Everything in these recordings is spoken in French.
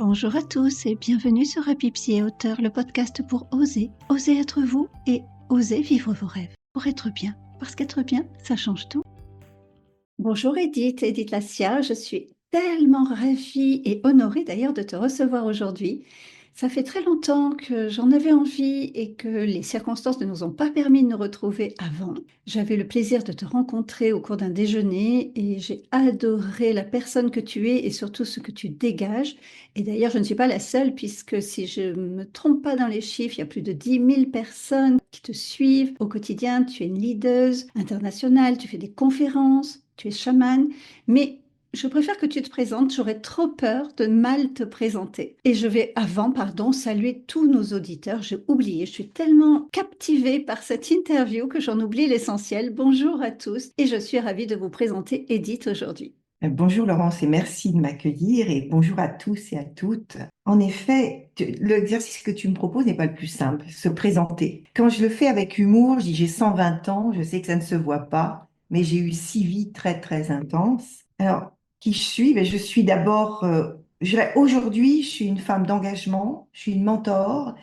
Bonjour à tous et bienvenue sur Happy Psy et Auteur, le podcast pour oser être vous et oser vivre vos rêves. Pour être bien, parce qu'être bien, ça change tout. Bonjour Edith Lassia, je suis tellement ravie et honorée d'ailleurs de te recevoir aujourd'hui. Ça fait très longtemps que j'en avais envie et que les circonstances ne nous ont pas permis de nous retrouver avant. J'avais le plaisir de te rencontrer au cours d'un déjeuner et j'ai adoré la personne que tu es et surtout ce que tu dégages. Et d'ailleurs, je ne suis pas la seule puisque si je ne me trompe pas dans les chiffres, il y a plus de 10 000 personnes qui te suivent au quotidien. Tu es une leader internationale, tu fais des conférences, tu es chamane, mais je préfère que tu te présentes, j'aurais trop peur de mal te présenter. Et je vais saluer tous nos auditeurs. J'ai oublié, je suis tellement captivée par cette interview que j'en oublie l'essentiel. Bonjour à tous et je suis ravie de vous présenter Edith aujourd'hui. Bonjour Laurence et merci de m'accueillir et bonjour à tous et à toutes. En effet, l'exercice que tu me proposes n'est pas le plus simple, se présenter. Quand je le fais avec humour, je dis j'ai 120 ans, je sais que ça ne se voit pas, mais j'ai eu 6 vies très très intenses. Alors, qui je suis? Je suis d'abord, aujourd'hui, je suis une femme d'engagement, je suis une mentor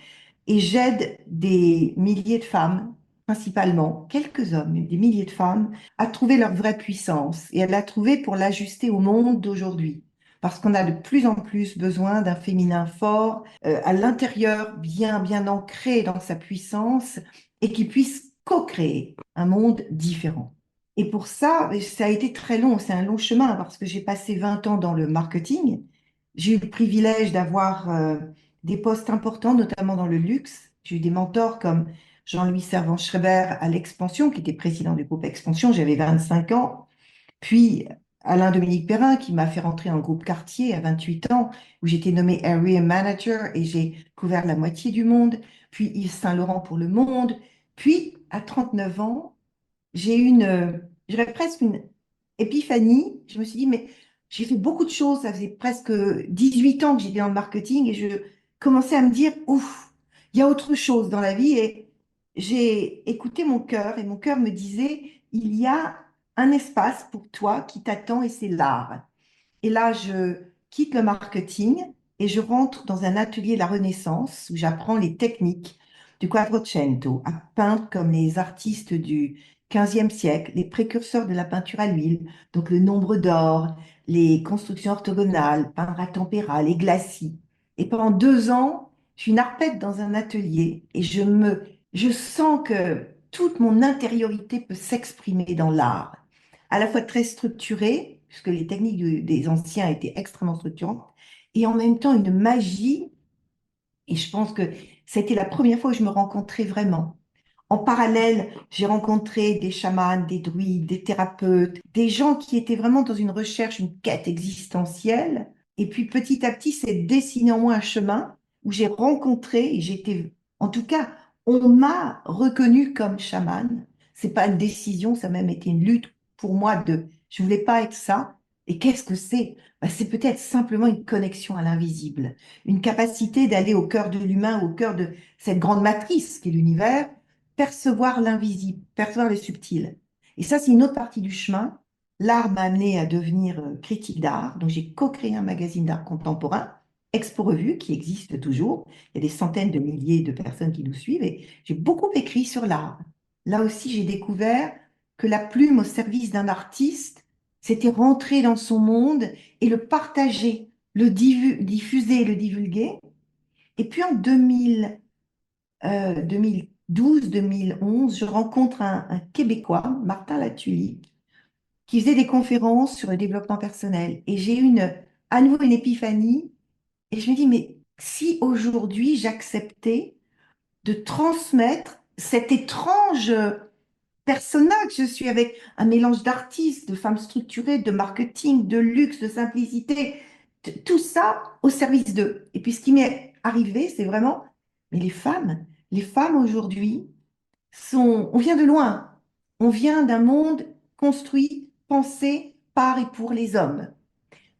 et j'aide des milliers de femmes, principalement quelques hommes, mais des milliers de femmes, à trouver leur vraie puissance et à la trouver pour l'ajuster au monde d'aujourd'hui. Parce qu'on a de plus en plus besoin d'un féminin fort, à l'intérieur, bien ancré dans sa puissance et qui puisse co-créer un monde différent. Et pour ça, ça a été très long, c'est un long chemin parce que j'ai passé 20 ans dans le marketing. J'ai eu le privilège d'avoir des postes importants, notamment dans le luxe. J'ai eu des mentors comme Jean-Louis Servan-Schreiber à l'Expansion, qui était président du groupe Expansion, j'avais 25 ans. Puis Alain-Dominique Perrin, qui m'a fait rentrer dans le groupe Cartier à 28 ans, où j'étais nommé Area Manager et j'ai couvert la moitié du monde. Puis Yves Saint-Laurent pour le monde. Puis, à 39 ans, j'ai eu je dirais presque une épiphanie. Je me suis dit, mais j'ai fait beaucoup de choses. Ça faisait presque 18 ans que j'étais dans le marketing et je commençais à me dire, ouf, il y a autre chose dans la vie. Et j'ai écouté mon cœur et mon cœur me disait, il y a un espace pour toi qui t'attend et c'est l'art. Et là, je quitte le marketing et je rentre dans un atelier de la Renaissance où j'apprends les techniques du Quattrocento, à peindre comme les artistes du 15e siècle, les précurseurs de la peinture à l'huile, donc le nombre d'or, les constructions orthogonales, peindre à tempéra, les glacis. Et pendant 2 ans, je suis une arpette dans un atelier et je sens que toute mon intériorité peut s'exprimer dans l'art, à la fois très structurée, puisque les techniques des anciens étaient extrêmement structurantes, et en même temps une magie. Et je pense que c'était la première fois où je me rencontrais vraiment. En parallèle, j'ai rencontré des chamans, des druides, des thérapeutes, des gens qui étaient vraiment dans une recherche, une quête existentielle. Et puis petit à petit, c'est dessiné en moi un chemin où j'ai rencontré, et j'étais, en tout cas, on m'a reconnue comme chamane. C'est pas une décision, ça a même été une lutte pour moi je voulais pas être ça. Et qu'est-ce que c'est? C'est peut-être simplement une connexion à l'invisible, une capacité d'aller au cœur de l'humain, au cœur de cette grande matrice qui est l'univers, percevoir l'invisible, percevoir le subtil. Et ça, c'est une autre partie du chemin. L'art m'a amené à devenir critique d'art. Donc, j'ai co-créé un magazine d'art contemporain, Expo Revue, qui existe toujours. Il y a des centaines de milliers de personnes qui nous suivent et j'ai beaucoup écrit sur l'art. Là aussi, j'ai découvert que la plume au service d'un artiste, c'était rentrer dans son monde et le partager, le diffuser, le divulguer. Et puis en 2012-2011, je rencontre un Québécois, Martin Latulippe, qui faisait des conférences sur le développement personnel. Et j'ai eu à nouveau une épiphanie. Et je me dis, mais si aujourd'hui j'acceptais de transmettre cet étrange persona que je suis avec un mélange d'artistes, de femmes structurées, de marketing, de luxe, de simplicité, tout ça au service d'eux. Et puis ce qui m'est arrivé, c'est vraiment, mais les femmes aujourd'hui on vient de loin. On vient d'un monde construit, pensé par et pour les hommes.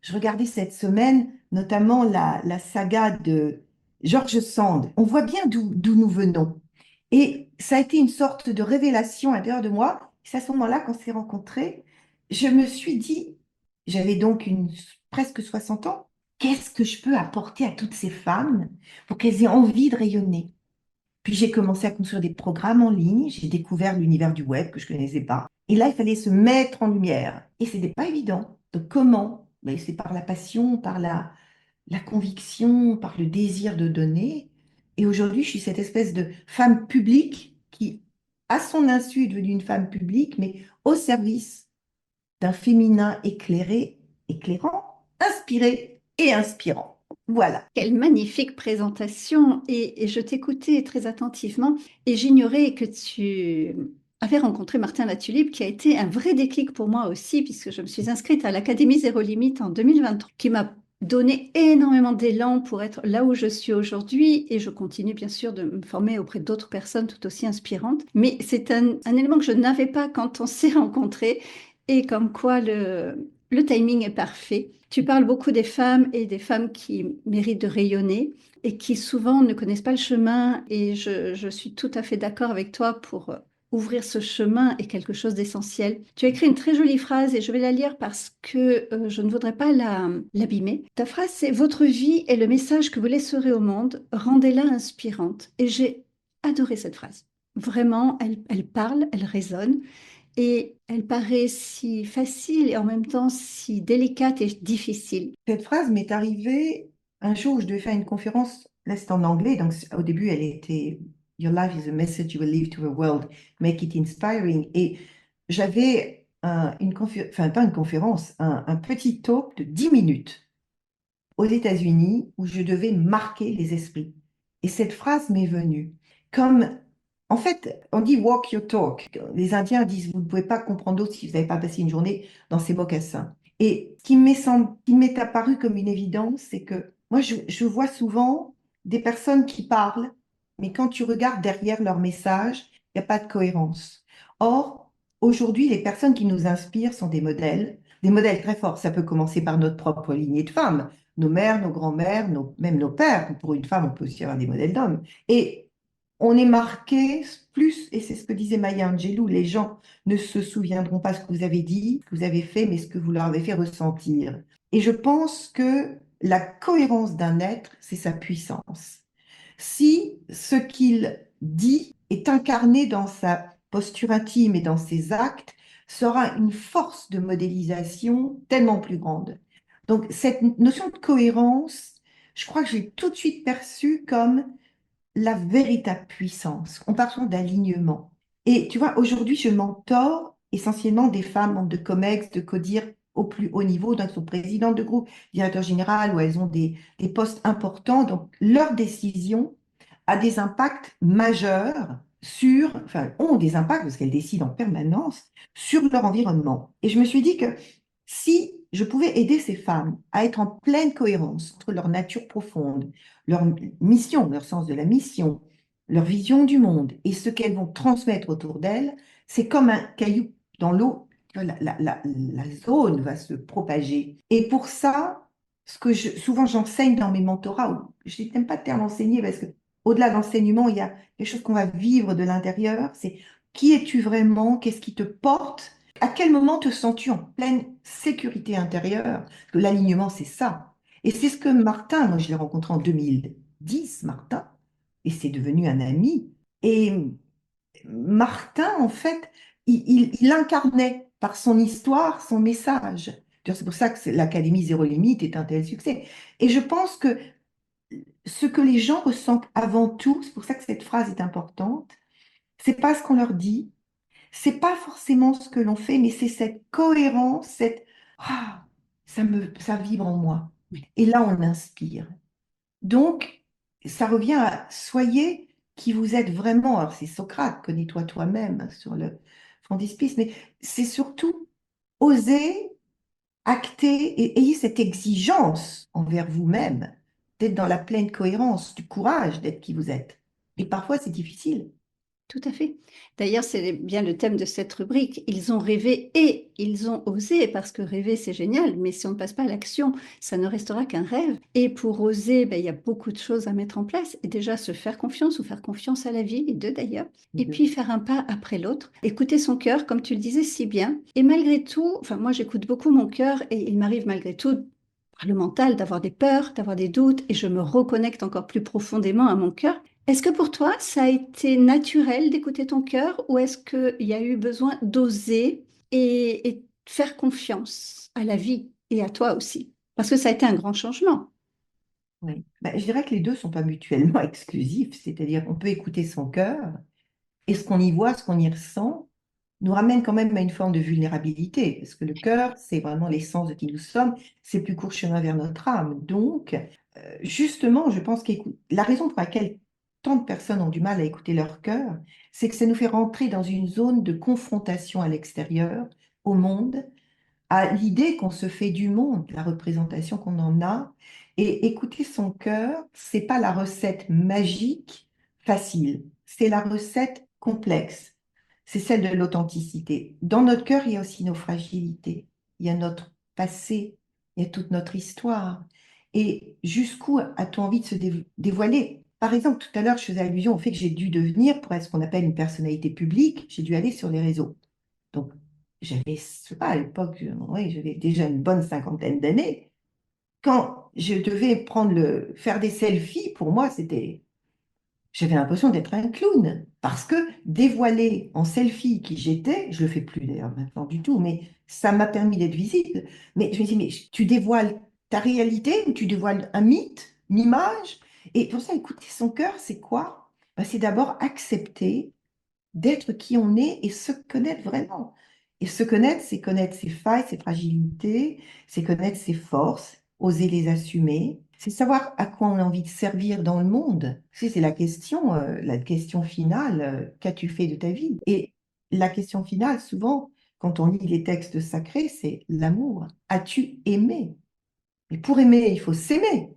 Je regardais cette semaine notamment la saga de George Sand. On voit bien d'où nous venons. Et ça a été une sorte de révélation à l'intérieur de moi. C'est à ce moment-là qu'on s'est rencontrés. Je me suis dit, j'avais donc presque 60 ans, qu'est-ce que je peux apporter à toutes ces femmes pour qu'elles aient envie de rayonner? Puis j'ai commencé à construire des programmes en ligne, j'ai découvert l'univers du web que je ne connaissais pas. Et là, il fallait se mettre en lumière. Et ce n'était pas évident. Donc comment? Ben, c'est par la passion, par la conviction, par le désir de donner. Et aujourd'hui, je suis cette espèce de femme publique qui, à son insu, est devenue une femme publique, mais au service d'un féminin éclairé, éclairant, inspiré et inspirant. Voilà. Quelle magnifique présentation et je t'écoutais très attentivement et j'ignorais que tu avais rencontré Martin Latulippe qui a été un vrai déclic pour moi aussi puisque je me suis inscrite à l'Académie Zéro Limite en 2023 qui m'a donné énormément d'élan pour être là où je suis aujourd'hui et je continue bien sûr de me former auprès d'autres personnes tout aussi inspirantes. Mais c'est un élément que je n'avais pas quand on s'est rencontrés et comme quoi le timing est parfait. Tu parles beaucoup des femmes et des femmes qui méritent de rayonner et qui souvent ne connaissent pas le chemin et je suis tout à fait d'accord avec toi pour ouvrir ce chemin est quelque chose d'essentiel. Tu as écrit une très jolie phrase et je vais la lire parce que je ne voudrais pas l'abîmer. Ta phrase c'est Votre vie est le message que vous laisserez au monde, rendez-la inspirante. Et j'ai adoré cette phrase. Vraiment, elle parle, elle résonne. Et elle paraît si facile et en même temps si délicate et difficile. Cette phrase m'est arrivée un jour où je devais faire une conférence, là c'est en anglais, donc au début elle était Your life is a message you will leave to the world, make it inspiring. Et j'avais enfin pas une conférence, un petit talk de 10 minutes aux États-Unis où je devais marquer les esprits. Et cette phrase m'est venue. Comme, en fait, on dit walk your talk. Les Indiens disent, vous ne pouvez pas comprendre d'autres si vous n'avez pas passé une journée dans ces mocassins. Et qui m'est apparu comme une évidence, c'est que moi, je vois souvent des personnes qui parlent, mais quand tu regardes derrière leur message, il n'y a pas de cohérence. Or, aujourd'hui, les personnes qui nous inspirent sont des modèles très forts. Ça peut commencer par notre propre lignée de femmes, nos mères, nos grands-mères, même nos pères. Pour une femme, on peut aussi avoir des modèles d'hommes. Et on est marqué plus, et c'est ce que disait Maya Angelou, les gens ne se souviendront pas ce que vous avez dit, ce que vous avez fait, mais ce que vous leur avez fait ressentir. Et je pense que la cohérence d'un être, c'est sa puissance. Si ce qu'il dit est incarné dans sa posture intime et dans ses actes, sera une force de modélisation tellement plus grande. Donc, cette notion de cohérence, je crois que j'ai tout de suite perçue comme la véritable puissance. On parle d'alignement. Et tu vois, aujourd'hui, je mentor essentiellement des femmes membres de COMEX, de CODIR au plus haut niveau, donc elles sont présidentes de groupe, directeur général, où elles ont des postes importants. Donc, leurs décisions a des impacts majeurs enfin, ont des impacts, parce qu'elles décident en permanence, sur leur environnement. Et je me suis dit que si je pouvais aider ces femmes à être en pleine cohérence entre leur nature profonde, leur mission, leur sens de la mission, leur vision du monde et ce qu'elles vont transmettre autour d'elles, c'est comme un caillou dans l'eau. La zone va se propager. Et pour ça, souvent j'enseigne dans mes mentorats, je n'aime pas le terme enseigner parce que au-delà de l'enseignement, il y a quelque chose qu'on va vivre de l'intérieur. C'est qui es-tu vraiment? Qu'est-ce qui te porte? À quel moment te sens-tu en pleine sécurité intérieure? Parce que l'alignement, c'est ça. Et c'est ce que Martin, moi je l'ai rencontré en 2010, Martin, et c'est devenu un ami. Et Martin, en fait, il incarnait par son histoire, son message. C'est pour ça que l'Académie Zéro Limite est un tel succès. Et je pense que ce que les gens ressentent avant tout, c'est pour ça que cette phrase est importante, c'est pas ce qu'on leur dit, c'est pas forcément ce que l'on fait, mais c'est cette cohérence, ah, ça vibre en moi. Et là, on inspire. Donc, ça revient à soyez qui vous êtes vraiment. Alors, c'est Socrate, connais-toi toi-même sur le frontispice, mais c'est surtout oser acter et ayez cette exigence envers vous-même d'être dans la pleine cohérence, du courage d'être qui vous êtes. Et parfois, c'est difficile. Tout à fait. D'ailleurs, c'est bien le thème de cette rubrique. Ils ont rêvé et ils ont osé, parce que rêver, c'est génial, mais si on ne passe pas à l'action, ça ne restera qu'un rêve. Et pour oser, ben, il y a beaucoup de choses à mettre en place. Et déjà, se faire confiance ou faire confiance à la vie, les deux d'ailleurs. Et puis faire un pas après l'autre. Écouter son cœur, comme tu le disais si bien. Et malgré tout, enfin, moi, j'écoute beaucoup mon cœur et il m'arrive malgré tout le mental, d'avoir des peurs, d'avoir des doutes, et je me reconnecte encore plus profondément à mon cœur. Est-ce que pour toi, ça a été naturel d'écouter ton cœur ou est-ce qu'il y a eu besoin d'oser et faire confiance à la vie et à toi aussi? Parce que ça a été un grand changement. Oui. Ben, je dirais que les deux ne sont pas mutuellement exclusifs, c'est-à-dire on peut écouter son cœur et ce qu'on y voit, ce qu'on y ressent, nous ramène quand même à une forme de vulnérabilité, parce que le cœur, c'est vraiment l'essence de qui nous sommes, c'est le plus court chemin vers notre âme. Donc, justement, je pense que la raison pour laquelle tant de personnes ont du mal à écouter leur cœur, c'est que ça nous fait rentrer dans une zone de confrontation à l'extérieur, au monde, à l'idée qu'on se fait du monde, la représentation qu'on en a. Et écouter son cœur, c'est pas la recette magique facile, c'est la recette complexe. C'est celle de l'authenticité. Dans notre cœur, il y a aussi nos fragilités, il y a notre passé, il y a toute notre histoire. Et jusqu'où a-t-on envie de se dévoiler? Par exemple, tout à l'heure, je faisais allusion au fait que j'ai dû devenir, pour être ce qu'on appelle une personnalité publique, j'ai dû aller sur les réseaux. Donc, j'avais, je sais pas, à l'époque, ouais, j'avais déjà une bonne cinquantaine d'années. Quand je devais faire des selfies, pour moi, j'avais l'impression d'être un clown. Parce que dévoiler en selfie qui j'étais, je le fais plus d'ailleurs maintenant du tout, mais ça m'a permis d'être visible. Mais je me dis, mais tu dévoiles ta réalité ou tu dévoiles un mythe, une image? Et pour ça, écouter son cœur, c'est quoi? Ben, c'est d'abord accepter d'être qui on est et se connaître vraiment. Et se connaître, c'est connaître ses failles, ses fragilités, c'est connaître ses forces, oser les assumer, c'est savoir à quoi on a envie de servir dans le monde. C'est la question finale, qu'as-tu fait de ta vie? Et la question finale, souvent, quand on lit les textes sacrés, c'est l'amour. As-tu aimé? Et pour aimer, il faut s'aimer.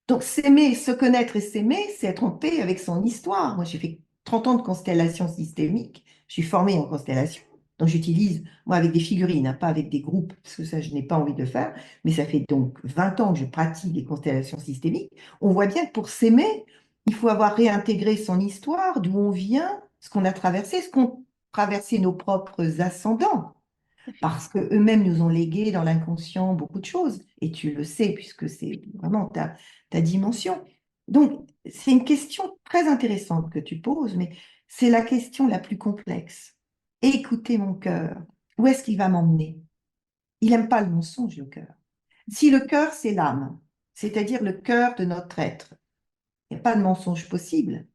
Donc, s'aimer, se connaître et s'aimer, c'est être en paix avec son histoire. Moi, j'ai fait 30 ans de constellation systémique. Je suis formée en constellation. Donc, j'utilise, moi, avec des figurines, hein, pas avec des groupes, parce que ça, je n'ai pas envie de le faire. Mais ça fait donc 20 ans que je pratique les constellations systémiques. On voit bien que pour s'aimer, il faut avoir réintégré son histoire, d'où on vient, ce qu'on a traversé, ce qu'ont traversé nos propres ascendants parce qu'eux-mêmes nous ont légué dans l'inconscient beaucoup de choses, et tu le sais, puisque c'est vraiment ta dimension. Donc, c'est une question très intéressante que tu poses, mais c'est la question la plus complexe. Écoutez mon cœur, où est-ce qu'il va m'emmener? Il n'aime pas le mensonge, le cœur. Si le cœur, c'est l'âme, c'est-à-dire le cœur de notre être, il n'y a pas de mensonge possible.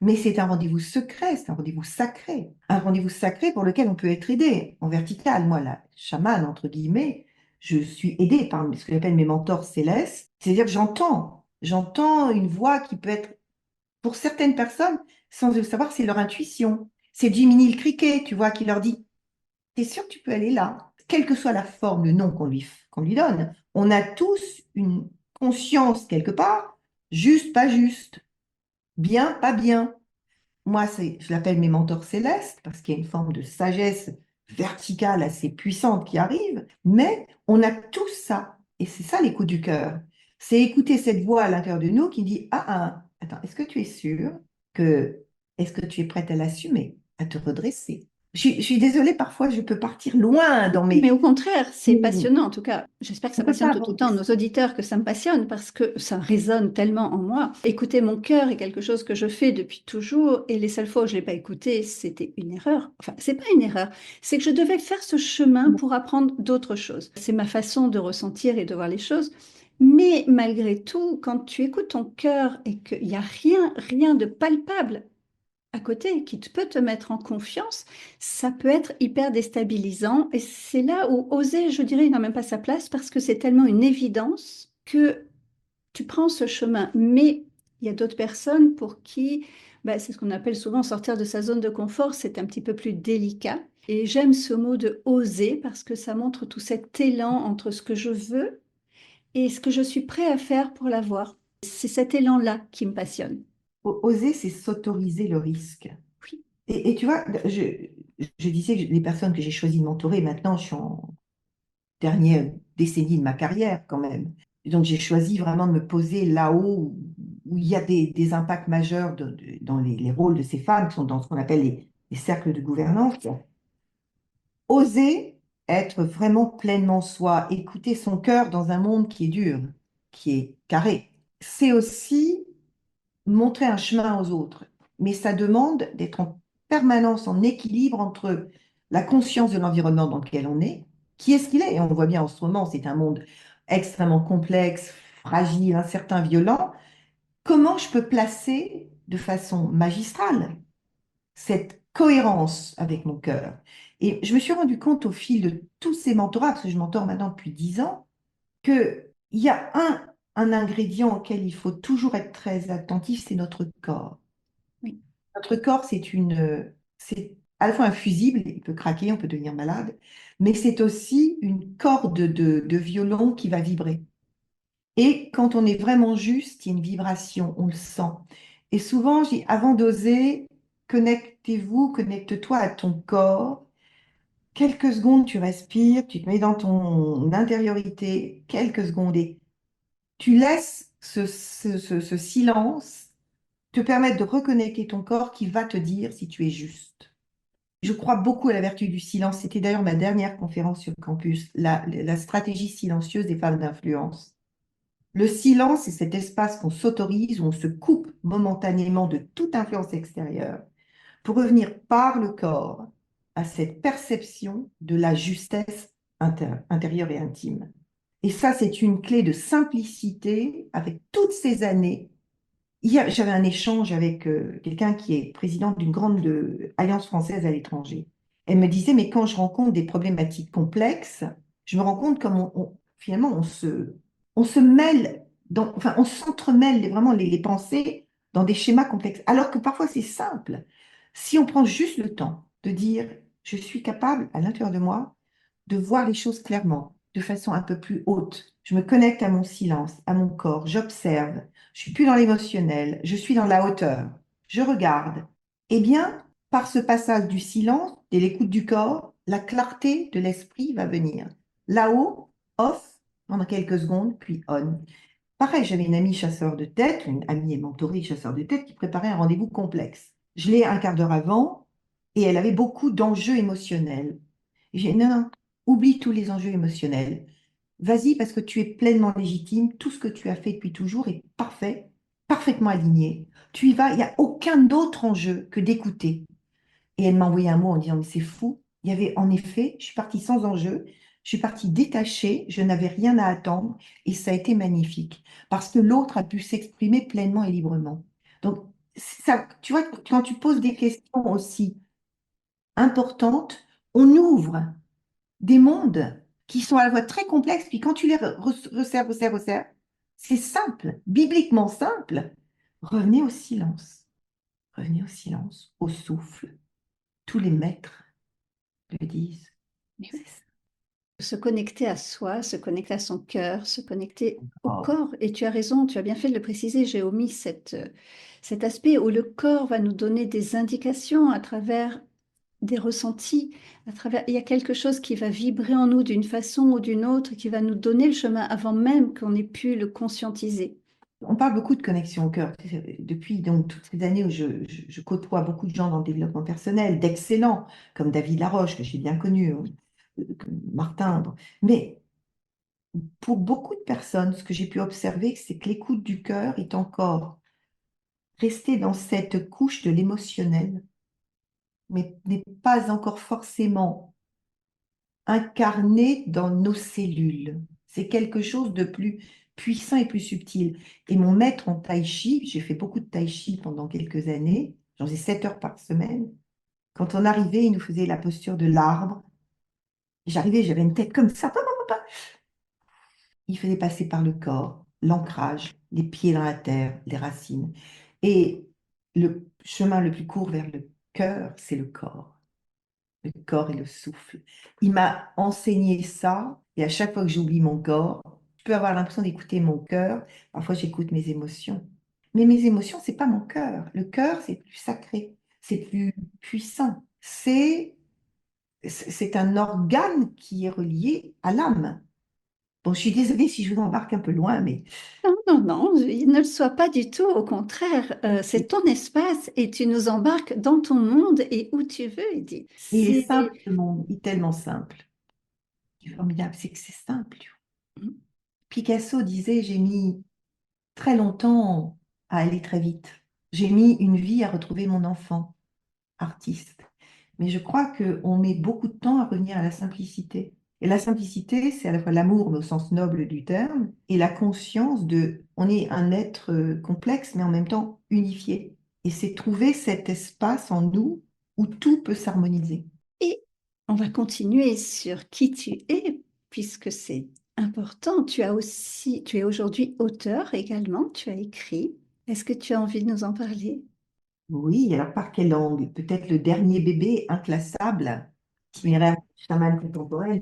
Mais c'est un rendez-vous secret, c'est un rendez-vous sacré pour lequel on peut être aidé en vertical. Moi, la chamane, entre guillemets, je suis aidée par ce que j'appelle mes mentors célestes. C'est-à-dire que j'entends une voix qui peut être, pour certaines personnes, sans le savoir, c'est leur intuition. C'est Jiminy le criquet, tu vois, qui leur dit, t'es sûr que tu peux aller là? Quelle que soit la forme, le nom qu'on lui donne, on a tous une conscience quelque part, juste, pas juste, bien, pas bien. Moi, je l'appelle mes mentors célestes parce qu'il y a une forme de sagesse verticale assez puissante qui arrive, mais on a tout ça. Et c'est ça l'écoute du cœur. C'est écouter cette voix à l'intérieur de nous qui dit, attends, est-ce que tu es sûr que, est-ce que tu es prête à l'assumer, à te redresser? Je suis désolée, parfois je peux partir loin dans Mais mes... au contraire, c'est On passionnant en tout cas. J'espère que ça ne peut pas passionne tout aborder autant nos ça. auditeurs que ça me passionne parce que ça résonne tellement en moi. Écouter mon cœur est quelque chose que je fais depuis toujours et les seules fois où je l'ai pas écouté, c'était une erreur. Enfin, c'est pas une erreur, c'est que je devais faire ce chemin pour apprendre d'autres choses. C'est ma façon de ressentir et de voir les choses. Mais malgré tout, quand tu écoutes ton cœur et qu'il n'y a rien de palpable à côté qui peut te mettre en confiance, ça peut être hyper déstabilisant. Et c'est là où oser, je dirais, il n'a même pas sa place parce que c'est tellement une évidence que tu prends ce chemin. Mais il y a d'autres personnes pour qui, bah, c'est ce qu'on appelle souvent sortir de sa zone de confort, c'est un petit peu plus délicat. Et j'aime ce mot de oser parce que ça montre tout cet élan entre ce que je veux et ce que je suis prêt à faire pour l'avoir. C'est cet élan-là qui me passionne. Oser, c'est s'autoriser le risque. Oui. Et tu vois, je disais que les personnes que j'ai choisi de mentorer, maintenant, je suis en dernière décennie de ma carrière quand même. Et donc, j'ai choisi vraiment de me poser là-haut où il y a des impacts majeurs dans les rôles de ces femmes qui sont dans ce qu'on appelle les cercles de gouvernance. Oser être vraiment pleinement soi, écouter son cœur dans un monde qui est dur, qui est carré. C'est aussi montrer un chemin aux autres. Mais ça demande d'être en permanence en équilibre entre la conscience de l'environnement dans lequel on est, qui est ce qu'il est. Et on voit bien en ce moment, c'est un monde extrêmement complexe, fragile, incertain, violent. Comment je peux placer de façon magistrale cette cohérence avec mon cœur? Et je me suis rendu compte au fil de tous ces mentorats, parce que je mentore maintenant depuis 10 ans, qu'il y a un ingrédient auquel il faut toujours être très attentif, c'est notre corps. Oui. Notre corps, c'est à la fois un fusible, il peut craquer, on peut devenir malade, mais c'est aussi une corde de violon qui va vibrer. Et quand on est vraiment juste, il y a une vibration, on le sent. Et souvent, je dis, avant d'oser, connectez-vous, connecte-toi à ton corps. Quelques secondes, tu respires, tu te mets dans ton intériorité, quelques secondes, et tu laisses ce silence te permettre de reconnecter ton corps qui va te dire si tu es juste. Je crois beaucoup à la vertu du silence. C'était d'ailleurs ma dernière conférence sur le campus, la stratégie silencieuse des femmes d'influence. Le silence, c'est cet espace qu'on s'autorise, où on se coupe momentanément de toute influence extérieure pour revenir par le corps à cette perception de la justesse intérieure et intime. Et ça, c'est une clé de simplicité avec toutes ces années. Hier, j'avais un échange avec quelqu'un qui est président d'une grande alliance française à l'étranger. Elle me disait, mais quand je rencontre des problématiques complexes, je me rends compte comme finalement on se mêle, enfin on s'entremêle vraiment les pensées dans des schémas complexes, alors que parfois c'est simple. Si on prend juste le temps de dire, je suis capable à l'intérieur de moi de voir les choses clairement, de façon un peu plus haute. Je me connecte à mon silence, à mon corps, j'observe. Je suis plus dans l'émotionnel, je suis dans la hauteur. Je regarde. Eh bien, par ce passage du silence et l'écoute du corps, la clarté de l'esprit va venir. Là-haut, off, pendant quelques secondes, puis on. Pareil, j'avais une amie chasseur de tête, une amie et mentorée chasseur de tête qui préparait un rendez-vous complexe. Je l'ai un quart d'heure avant et elle avait beaucoup d'enjeux émotionnels. Et j'ai dit, non, non, oublie tous les enjeux émotionnels. Vas-y parce que tu es pleinement légitime. Tout ce que tu as fait depuis toujours est parfait, parfaitement aligné. Tu y vas, il n'y a aucun autre enjeu que d'écouter. Et elle m'a envoyé un mot en disant, mais c'est fou. Il y avait en effet, je suis partie sans enjeu, je suis partie détachée, je n'avais rien à attendre et ça a été magnifique parce que l'autre a pu s'exprimer pleinement et librement. Donc, ça, tu vois, quand tu poses des questions aussi importantes, on ouvre des mondes qui sont à la fois très complexes, puis quand tu les resserres, c'est simple, bibliquement simple. Revenez au silence, revenez au silence, au souffle. Tous les maîtres le disent. Mais C'est oui. ça. Se connecter à soi, se connecter à son cœur, se connecter au Oh. corps. Et tu as raison, tu as bien fait de le préciser, j'ai omis cet aspect où le corps va nous donner des indications à travers des ressentis, à travers, il y a quelque chose qui va vibrer en nous d'une façon ou d'une autre, qui va nous donner le chemin avant même qu'on ait pu le conscientiser. On parle beaucoup de connexion au cœur. Depuis donc, toutes ces années où je côtoie beaucoup de gens dans le développement personnel, d'excellents, comme David Laroche, que j'ai bien connu, Martin. Bon. Mais pour beaucoup de personnes, ce que j'ai pu observer, c'est que l'écoute du cœur est encore restée dans cette couche de l'émotionnel, mais n'est pas encore forcément incarnée dans nos cellules. C'est quelque chose de plus puissant et plus subtil. Et mon maître en tai chi, j'ai fait beaucoup de tai chi pendant quelques années, j'en faisais 7 heures par semaine. Quand on arrivait, il nous faisait la posture de l'arbre. J'arrivais, j'avais une tête comme ça. Il faisait passer par le corps, l'ancrage, les pieds dans la terre, les racines. Et le chemin le plus court vers le cœur, c'est le corps et le souffle. Il m'a enseigné ça, et à chaque fois que j'oublie mon corps, je peux avoir l'impression d'écouter mon cœur. Parfois, j'écoute mes émotions. Mais mes émotions, c'est pas mon cœur. Le cœur, c'est plus sacré, c'est plus puissant. C'est un organe qui est relié à l'âme. Bon, je suis désolée si je vous embarque un peu loin, mais Non, non, non, il ne le soit pas du tout. Au contraire, c'est ton espace et tu nous embarques dans ton monde et où tu veux, Edith. il est C'est simple, le monde, il est tellement simple. c'est formidable, c'est que c'est simple. Mm. Picasso disait, j'ai mis très longtemps à aller très vite. J'ai mis une vie à retrouver mon enfant, artiste. Mais je crois qu'on met beaucoup de temps à revenir à la simplicité. Et la simplicité, c'est à la fois l'amour, mais au sens noble du terme, et la conscience de, on est un être complexe, mais en même temps unifié. Et c'est trouver cet espace en nous où tout peut s'harmoniser. Et on va continuer sur qui tu es, puisque c'est important. Tu es aujourd'hui auteur également, tu as écrit. Est-ce que tu as envie de nous en parler? Oui, alors par quelle langue? Peut-être le dernier bébé inclassable, itinéraire chaman contemporain.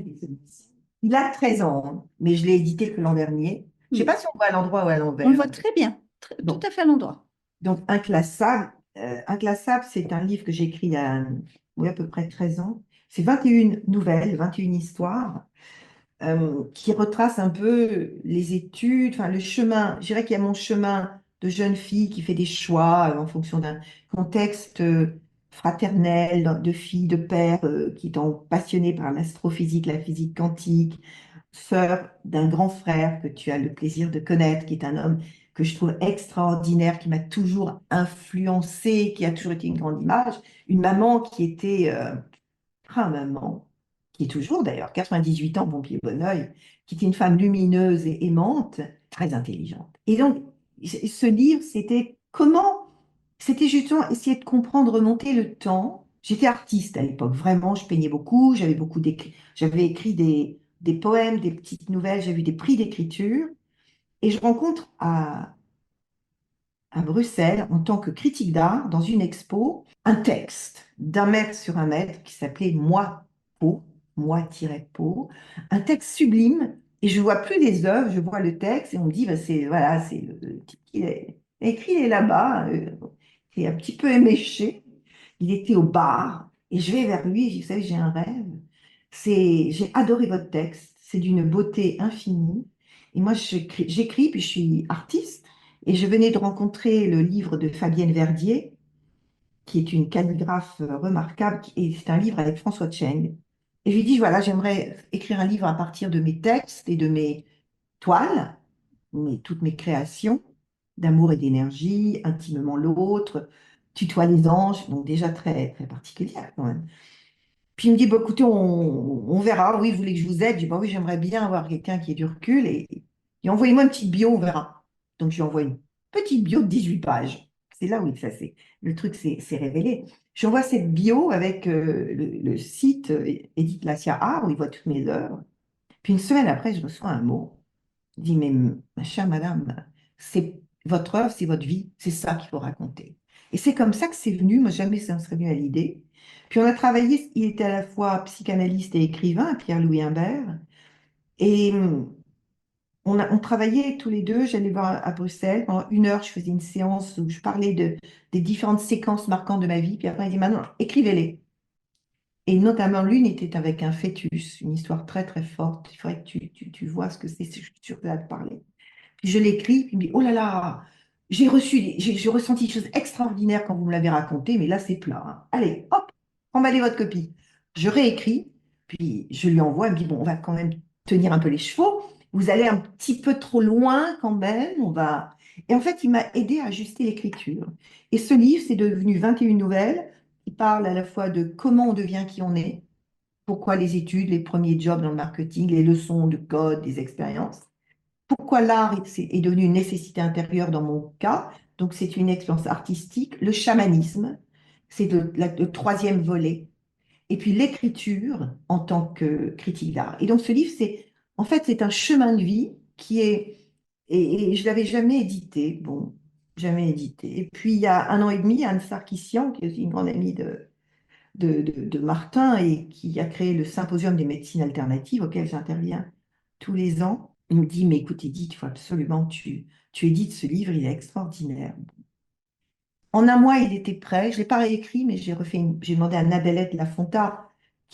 Il a 13 ans, mais je l'ai édité que l'an dernier. Je ne sais Hmm. pas si on voit à l'endroit ou à On le l'envers. voit très bien, tout Bon, à fait à l'endroit. donc Inclassable, Inclassable, c'est un livre que j'ai écrit il y a oui, à peu près 13 ans. C'est 21 nouvelles, 21 histoires qui retracent un peu les études, enfin le chemin. Je dirais qu'il y a mon chemin de jeune fille qui fait des choix en fonction d'un contexte fraternel, de fille, de père qui étant passionné par l'astrophysique, la physique quantique, sœur d'un grand frère que tu as le plaisir de connaître, qui est un homme que je trouve extraordinaire, qui m'a toujours influencé, qui a toujours été une grande image, une maman qui était maman, qui est toujours d'ailleurs 98 ans, bon pied, bon oeil, qui était une femme lumineuse et aimante, très intelligente. Et donc, ce livre, c'était comment, c'était justement essayer de comprendre, remonter le temps. J'étais artiste à l'époque, vraiment, je peignais beaucoup, j'avais beaucoup d'écrit, j'avais écrit des poèmes, des petites nouvelles, j'ai eu des prix d'écriture. Et je rencontre à Bruxelles, en tant que critique d'art, dans une expo, un texte d'1 mètre sur 1 mètre qui s'appelait Moi, peau, moi-peau, un texte sublime. Et je vois plus les œuvres, je vois le texte et on me dit, bah, c'est voilà, c'est le type qui est écrit, il est là-bas, il est un petit peu éméché. Il était au bar et je vais vers lui et je dis, vous savez, j'ai un rêve. J'ai adoré votre texte, c'est d'une beauté infinie. Et moi, j'écris, puis je suis artiste. Et je venais de rencontrer le livre de Fabienne Verdier, qui est une calligraphe remarquable, et c'est un livre avec François Cheng. Et je lui dis, voilà, j'aimerais écrire un livre à partir de mes textes et de mes toiles, toutes mes créations d'amour et d'énergie, intimement l'autre, tutoie les anges, donc déjà très, très particulière quand même. Puis il me dit, bah, écoutez, on verra. Oui, vous voulez que je vous aide? Je dis, bah oui, j'aimerais bien avoir quelqu'un qui ait du recul. Et envoyez-moi une petite bio, on verra. Donc, je lui envoie une petite bio de 18 pages. C'est là où le truc s'est révélé. J'envoie cette bio avec le site Edith Lacia Art, où il voit toutes mes œuvres. Puis une semaine après, je reçois un mot. Il dit, mais ma chère madame, c'est votre œuvre, c'est votre vie, c'est ça qu'il faut raconter. Et c'est comme ça que c'est venu, moi jamais ça me serait venu à l'idée. Puis on a travaillé, il était à la fois psychanalyste et écrivain, Pierre-Louis Imbert, et on travaillait tous les deux, j'allais voir à Bruxelles, pendant 1 heure, je faisais une séance où je parlais des différentes séquences marquantes de ma vie, puis après il dit, maintenant, écrivez-les. Et notamment l'une était avec un fœtus, une histoire très très forte, il faudrait que tu vois ce que c'est, je suis sûre que ça va te parler. Puis je l'écris, puis il me dit, oh là là, j'ai ressenti des choses extraordinaires quand vous me l'avez raconté, mais là c'est plat, hein. Allez, hop, emballez votre copie. Je réécris, puis je lui envoie, elle me dit, bon, on va quand même tenir un peu les chevaux, vous allez un petit peu trop loin quand même, on va... Et en fait, il m'a aidé à ajuster l'écriture. Et ce livre, c'est devenu 21 nouvelles, qui parlent à la fois de comment on devient qui on est, pourquoi les études, les premiers jobs dans le marketing, les leçons de code, des expériences, pourquoi l'art est devenu une nécessité intérieure dans mon cas. Donc, c'est une expérience artistique. Le chamanisme, c'est le troisième volet. Et puis, l'écriture en tant que critique d'art. Et donc, ce livre, en fait, c'est un chemin de vie qui est, et je ne l'avais jamais édité. Bon, jamais édité. Et puis, il y a 1 an et demi, Anne Sarkissian, qui est aussi une grande amie de Martin et qui a créé le Symposium des médecines alternatives auquel j'interviens tous les ans. Il me dit, mais écoute Edith, il faut absolument que tu édites ce livre, il est extraordinaire. En 1 mois, il était prêt. Je ne l'ai pas réécrit, mais j'ai demandé à Nadèle Lafonta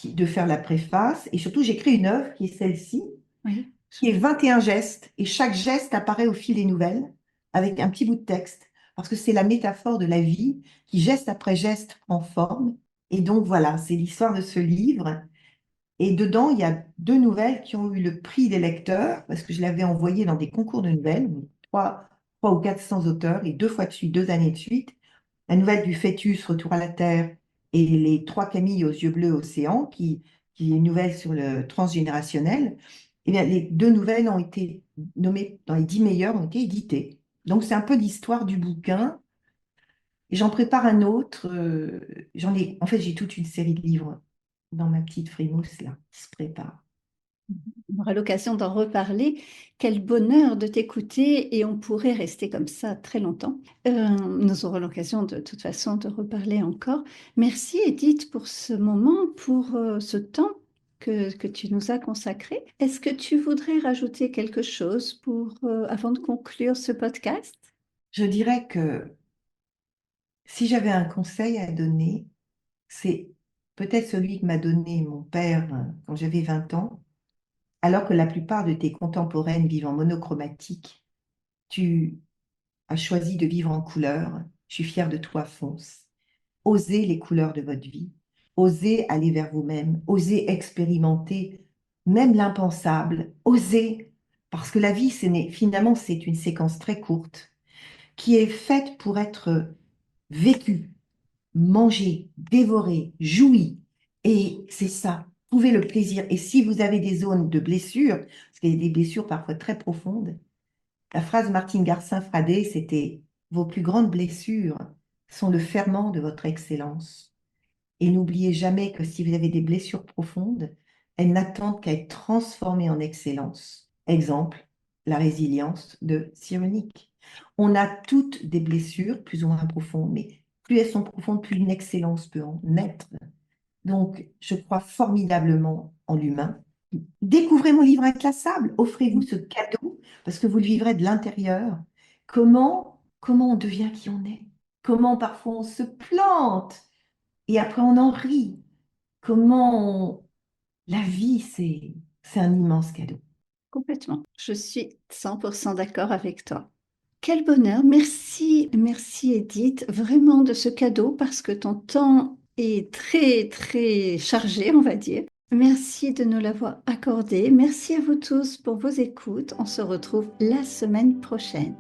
de faire la préface. Et surtout, j'ai créé une œuvre qui est celle-ci, Oui. qui est 21 gestes. Et chaque geste apparaît au fil des nouvelles avec un petit bout de texte. Parce que c'est la métaphore de la vie qui, geste après geste, prend forme. Et donc, voilà, c'est l'histoire de ce livre. Et dedans, il y a deux nouvelles qui ont eu le prix des lecteurs, parce que je l'avais envoyé dans des concours de nouvelles, trois ou 400 auteurs, et deux fois de suite, 2 années de suite. La nouvelle du fœtus, Retour à la Terre, et les trois Camilles aux yeux bleus océan, qui est une nouvelle sur le transgénérationnel. Eh bien, les deux nouvelles ont été nommées dans les 10 meilleures, ont été éditées. Donc, c'est un peu l'histoire du bouquin. Et j'en prépare un autre. En fait, j'ai toute une série de livres dans ma petite frimousse, là, qui se prépare. On aura l'occasion d'en reparler. Quel bonheur de t'écouter et on pourrait rester comme ça très longtemps. Nous aurons l'occasion de toute façon de reparler encore. Merci Edith pour ce moment, pour ce temps que tu nous as consacré. Est-ce que tu voudrais rajouter quelque chose avant de conclure ce podcast? Je dirais que si j'avais un conseil à donner, c'est peut-être celui que m'a donné mon père quand j'avais 20 ans, alors que la plupart de tes contemporaines vivent en monochromatique. Tu as choisi de vivre en couleur. Je suis fière de toi, fonce. Osez les couleurs de votre vie. Osez aller vers vous-même. Osez expérimenter même l'impensable. Osez, parce que la vie, finalement, c'est une séquence très courte qui est faite pour être vécue, mangée, dévorée, jouie. Et c'est ça. Trouvez le plaisir. Et si vous avez des zones de blessures, parce qu'il y a des blessures parfois très profondes, la phrase Martine Garcin-Fradé, c'était: vos plus grandes blessures sont le ferment de votre excellence. Et n'oubliez jamais que si vous avez des blessures profondes, elles n'attendent qu'à être transformées en excellence. Exemple, la résilience de Cyrulnik. On a toutes des blessures plus ou moins profondes, mais plus elles sont profondes, plus une excellence peut en naître. Donc, je crois formidablement en l'humain. Découvrez mon livre inclassable, offrez-vous ce cadeau, parce que vous le vivrez de l'intérieur. Comment on devient qui on est? Comment parfois on se plante et après on en rit? La vie, c'est un immense cadeau. Complètement. Je suis 100% d'accord avec toi. Quel bonheur. Merci, merci Edith, vraiment de ce cadeau parce que ton temps est très, très chargé, on va dire. Merci de nous l'avoir accordé. Merci à vous tous pour vos écoutes. On se retrouve la semaine prochaine.